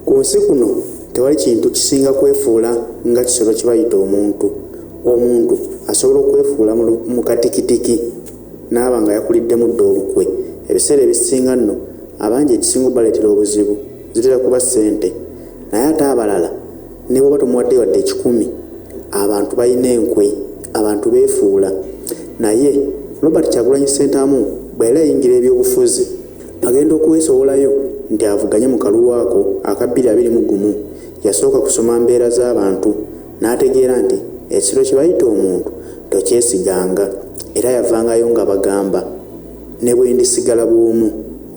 Ku nsi kuno tewali kintu kisinga kwefuula nga kisolo kye bayita omuntu. Omuntu asobola okwefuula mu katikitiki n'aba nga yakulidde muddo olukwe. Ebiseera ebisinga nno abangi ekisinga baleetera obuzibu zitera kuba ssente, naye ate abalala ne bw'oba tomuwadde wadde 10 abantu balina enkwe, abantu beefuula. Naye Robert Kyagulanyi Ssentamu bwe yali ayingira ebyobufuzi agenda okuweesowolayo nti avuganye mu kalulu ako aka 2021 yasooka kusoma mbeera z'abantu n'ategeera nti ekisolo kye bayita omuntu tokyesiganga, era yavangayo nga bagamba ne bwe ndisigala bw'omu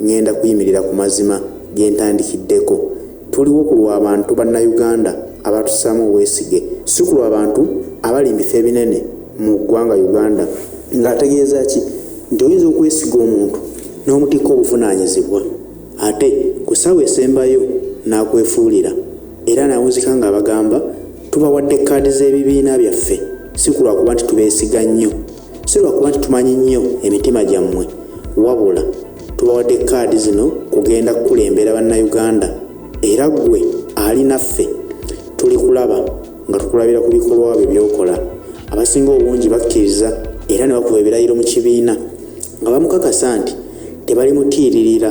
ngenda kuyimirira ku mazima ge ntandikiddeko. Tuliwo ku lw'abantu bannayuganda abatusaamu obwesige, si ku lw'abantu abali mu bifo ebinene mu ggwanga Uganda, ng'ategeeza ki nti oyinza okwesiga omuntu n'omutikko obuvunaanyizibwa ate ku ssaawa esembayo n'akwefuulira era n'awuzika nga bagamba tubawadde kaadi z'ebibiina byaffe, si ku lwakuba nti tubeesiga nnyo, si lwakuba nti tumanyi nnyo emitima gyammwe, wabula tubawadde kaadi zino kugenda kukulembera bannayuganda, era ggwe ali naffe tuli kulaba nga tukulabira ku bikolwa byo by'okola. Abasinga obungi bakkiriza era ne bakuba ebirayiro mu kibiina nga bamukakasa nti tebali mutiiririra,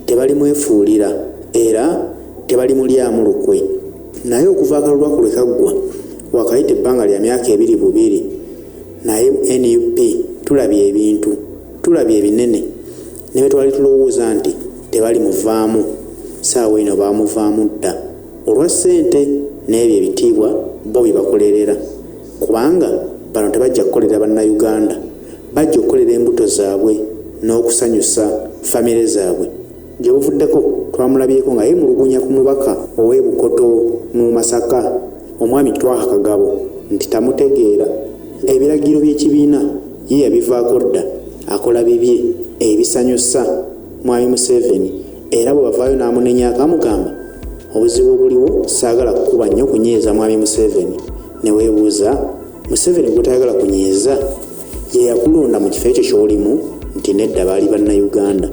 tebali mwefuulira era tebali mulyamu lukwe. Naye okuva akalulu ako lwe kaggwa wakayita ebbanga lya myaka 22 naye NUP tulabye ebintu, tulabye ebinene ne twali tulowooza nti tebali muvaamu, saawa eno baamuvaamu dda olwa ssente n'ebyo ebitiibwa bo bye bakolerera, kubanga bano tebajja kukolera bannayuganda, bajja okukolera embuto zaabwe n'okusanyusa famire zaabwe. Gye buvuddeko twamulabyeko nga yeemulugunya ku mubaka ow'e Bukoto mu Masaka, omwami Twaha Kagabo, nti tamutegeera. Ebiragiro by'ekibiina ye yabivaako dda, akola bibye ebisanyusa mwami Museveni, era bwe bavaayo n'amunenyaako amugamba obuzibu obuliwo saagala kukuba nnyo kunyiiza mwami Museveni. Ne weebuuza Museveni gw'otayagala kunyiiza ye yakulonda mu kifo ekyo ky'olimu nti nedda baali bannayuganda.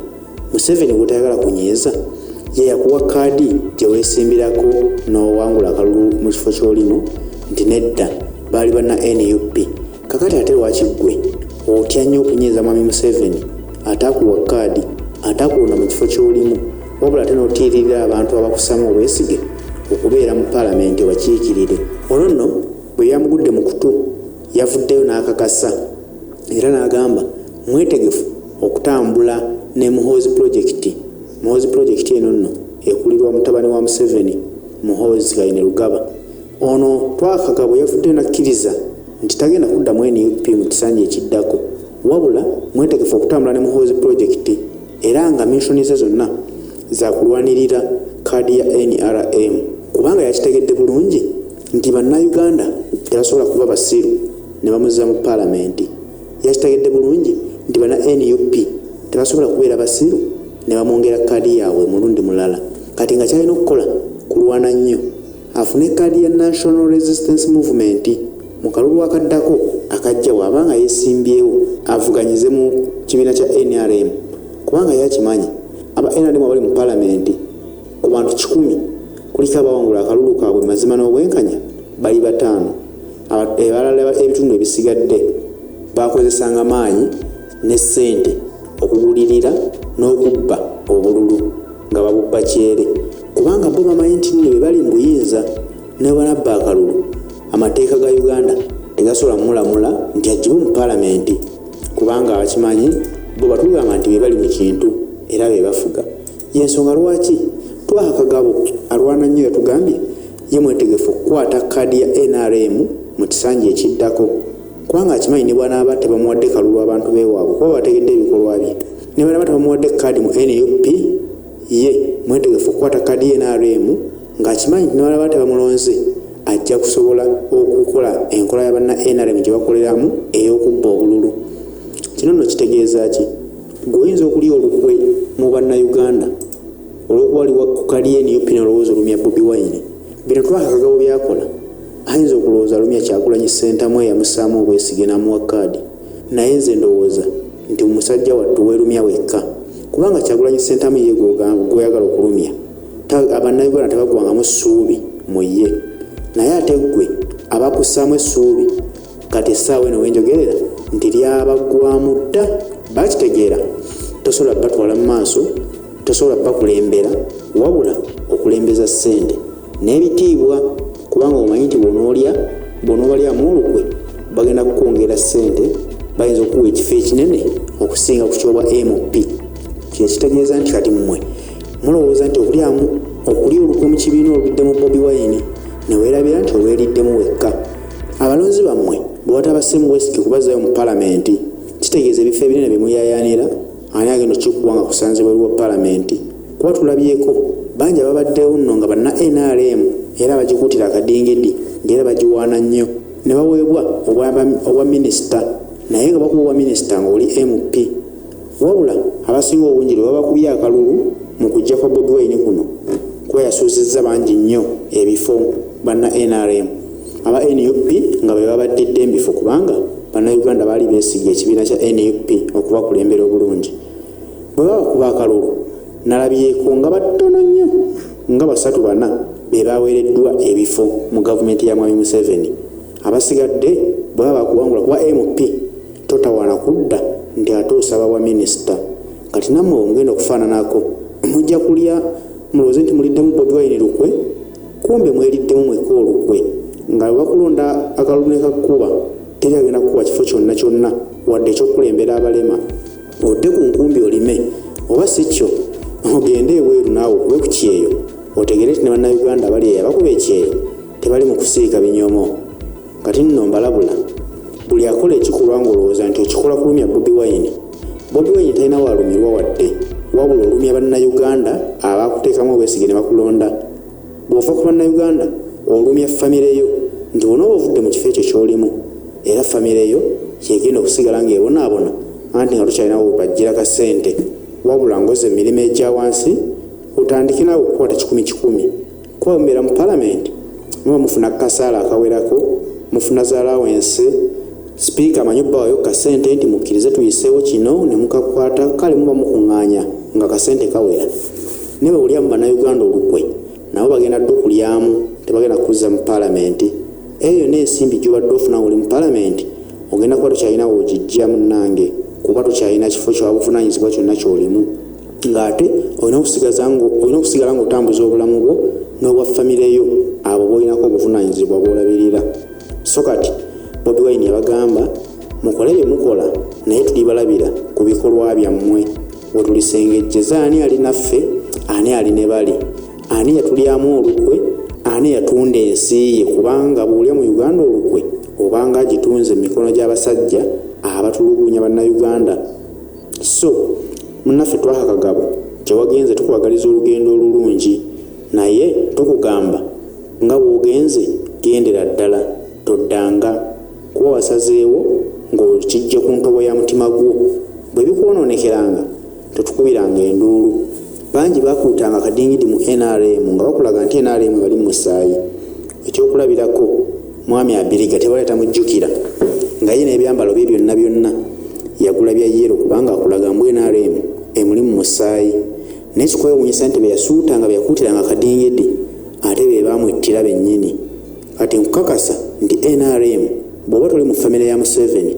Museveni gw'otayagala kunyiiza ye yakuwa kaadi gye weesimbirako n'owangula akalulu mu kifo ky'olimu nti nedda baali banna NUP. Kakati ate lwaki ggwe otya nnyo okunyiiza mwami Museveni ataakuwa kaadi, ataakulonda mu kifo ky'olimu, wabula ate n'otiiririra abantu abakusaamu obwesige okubeera mu paalamenti obakiikirire? Olwo nno bwe yamugudde mu kutu yavuddeyo n'akakasa era n'agamba mwetegefu okutambula ne Muhoozi project. Muhoozi project eno nno ekulirwa mutabani wa Museveni, Muhoozi Kayine Lugaba. Ono Twakagabo yavuddeyo n'akkiriza nti tagenda kuddamu NUP mu kisanja ekiddako, wabula mwetegefu okutambula ne Muhoozi project era nga missoni ze zonna za kulwanirira kaadi ya NRM, kubanga yakitegedde bulungi nti bannayuganda tebasobola kuba basiru ne bamuzza mu paalamenti. Yakitegedde bulungi nti banna NUP tebasobola kubeera basiru ne bamwongera kaadi yaabwe mulundi mulala. Kati nga kyalina okukola kulwana nnyo afune kaadi ya National Resistance Movement mu kalulu akaddako akajja bw'abanga yeesimbyewo avuganyize mu kibiina kya NRM, kubanga yakimanyi aba NRM abali mu paalamenti ku bantu 10 kuliko abawangula akalulu kaabwe mazima n'obwenkanya bali 5. Abalala ebitundu ebisigadde bakozesanga maanyi ne ssente okugulirira n'okubba obululu nga babubba kyere, kubanga bo bamanyi nti nno bwe bali mu buyinza ne balabba akalulu amateeka ga Uganda tegasobola mulamula nti agibwe mu paalamenti, kubanga bakimanyi bo batugamba nti be bali mu kintu era be bafuga. Y'ensonga lwaki Twakagabo alwana nnyo yatugambye ye mwetegefu okukwata kaadi ya NRM mu kisanja ekiddako, kubanga akimanyi ne bw'anaaba tebamuwadde kalulu abantu beewaabwe kuba bategedde ebikolwa bye, ne bw'anaaba tebamuwadde kaadi mu NUP ye mwetegefu okukwata kaadi ya NRM ng'akimanyi ne bw'anaaba tebamulonze ajja kusobola okukola enkola ya banna NRM gye bakoleramu ey'okubba obululu. Kino nno kitegeeza ki? Gwoyinza okulya olukwe mu bannayuganda olw'okuba waliwo ku kaadi ya NUP n'olowooza olumya Bobi Wine. Bino Twakagabo byakola ayinza okulowooza alumya Kyagulanyi Ssentamu eyamusaamu obwesige n'amuwa kaadi, naye nze ndowooza nti musajja wattu weerumya wekka, kubanga Kyagulanyi Ssentamu ye gw'oyagala okulumya abannayuganda tebagwangamu essuubi mu ye, naye ate ggwe abakussaamu essuubi kati essaawa eno wenjogerera nti lyabaggwamu dda. Bakitegeera tosobola batwala mu maaso, tosobola bakulembera, wabula okulembeza ssente n'ebitiibwa, kubanga omanyi nti bw'onoobalyamu olukwe bagenda kukwongera ssente, bayinza okuwa ekifo ekinene okusinga ku kyobwa MP. Kino kitegeeza nti kati mmwe mulowooza nti okulya olukwe mu kibiina oluddemu Bobi Wine ne weerabira nti olweriddemu wekka. Abalonzi bammwe bwe batabase mu West kubazaayo mu palamenti, kitegeeza ebifo ebinene bye muyaayaanira ani agenda okikuwa nga kusanzibwa wa palamenti. Kuba tulabyeko bangi ababaddewo nno nga banna NRM era bagikuutira akadingidi ng'era bagiwaana nnyo ne baweebwa obwa minisita, naye nga bakuwa minisita ng'oli MP. Wabula abasinga obungi lwe babakubye akalulu mu kujja kwa Bobi Wine kuno kuba yasuuzizza bangi nnyo ebifo banna NRM. Aba NUP nga be babaddidde embifo kubanga bannayuganda baali beesiga ekibiina kya NUP okubakulembera obulungi. Bwe babakuba akalulu nalabyeko nga batono nnyo nga 3-4 be baweereddwa ebifo mu gavumenti ya Mwami Museveni. Abasigadde bwe babakuwangula kuba MP totawaana kudda nti ate osaba bwa minisita. Kati nammwe omugenda okufaananako mujja kulya mulowooze nti muliddemu Bobi Wine lukwe, kumbe mweriddemu mweka olukwe, nga bakulonda akalulu ne kakkuba teri agenda kukuba kifo kyonna kyonna wadde ekyokulembera abalema. Odde ku nkumbi olime, oba si kyo ogende ebweru naawe okube ku kyeyo otegere nti ne bannayuganda bali eyo abakuba ekyeyo tebali mu kusiika binyomo. Kati nno mbalabula buli akola ekikolwa ng'olowooza nti okikola kulumya Bobi Wine. Bobi Wine talina waalumirwa wadde, wabula olumya bannayuganda abaakuteekamu obwesige ne bakulonda. Bw'ova ku bannayuganda olumya famire yo nti bw'onooba ovudde mu kifo ekyo ky'olimu era famire yo yegenda okusigala ng'ebonaabona anti nga tokyalinawo bajjira ka ssente, wabula ngoze emirimu egya wansi otandike naawe okukwata 10-10. Kuba mubeera mu palamenti muba mufuna kasaala akawerako, mufuna zaalaawensi, sipiika amanyi obbawayo kasente nti mukkirize tuyiseewo kino ne mukakwata, kale muba mukuŋŋaanya nga kasente kawera. Ne bwe bulyamu bannayuganda olukwe nabo bagenda dde okulyamu, tebagenda kuzza mu palamenti. Eyo n'ensimbi gy'obadde ofuna oli mu palamenti ogenda kuba tokyalina woogijja munnange, kuba tokyalina kifo kyabuvunaanyizibwa kyonna ky'olimu, ng'ate olina okusigala ng'otambuza obulamu bwo n'obwa famire yo abo b'olinako obuvunaanyizibwa bw'olabirira. So kati Bobi Wine yabagamba mukole bye mukola naye tulibalabira ku bikolwa byammwe. We tulisengejjeza ani ali naffe, ani ali ne bali, ani yatulyamu olukwe, ani yatunda ensi ye, kubanga bw'olya mu Uganda olukwe obanga agitunze mu mikono gy'abasajja abatulugunya bannayuganda. So munnaffe twaha kagabo kyewagenze tukubagaliza olugendo olulungi, naye tukugamba nga bw'ogenze gendera ddala toddanga, kuba wasazeewo ng'okijja ku ntobo ya mutima gwo. Bwe bikwonoonekeranga totukubiranga enduulu. Bangi bakuutanga kadingidi mu NRM nga bakulaga nti NRM bali mu musaayi. Ekyokulabirako mwami Abiriga tebaleeta mujjukira nga ye n'ebyambalo bye byonna yagula bya yero kubanga akulaga mbu NRM emuli mu musaayi. N'ekikwewuunyisa nti be yasuutanga be yakuutiranga kadingidi ate be baamwettira bennyini. Kati nkukakasa nti NRM bw'oba toli mu famire ya Museveni,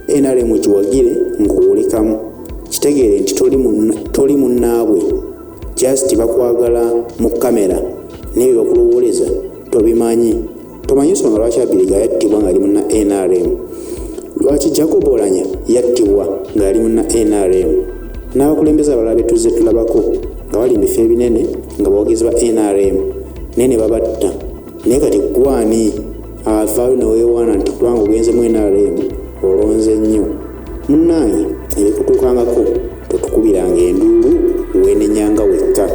NRM giwagire ng'owolekamu, kitegeere nti toli munnaabwe, just bakwagala mu kamera n'ebyo bakulowooleza tobimanyi. Tomanyi nsonga lwaki Abiriga yattibwa ng'ali munna NRM, lwaki Jacob Oulanyah yattibwa ng'ali munna NRM, n'abakulembeze abalala be tuzze tulabako nga bali mu bifo ebinene nga bawogezi ba NRM naye ne babatta. Naye kati gwani avaayo ne weewaana nti kubanga ogenze mu NRM olonze nnyo. Munnange ebikutuukangako totukubiranga enduulu weenenyanga wekka.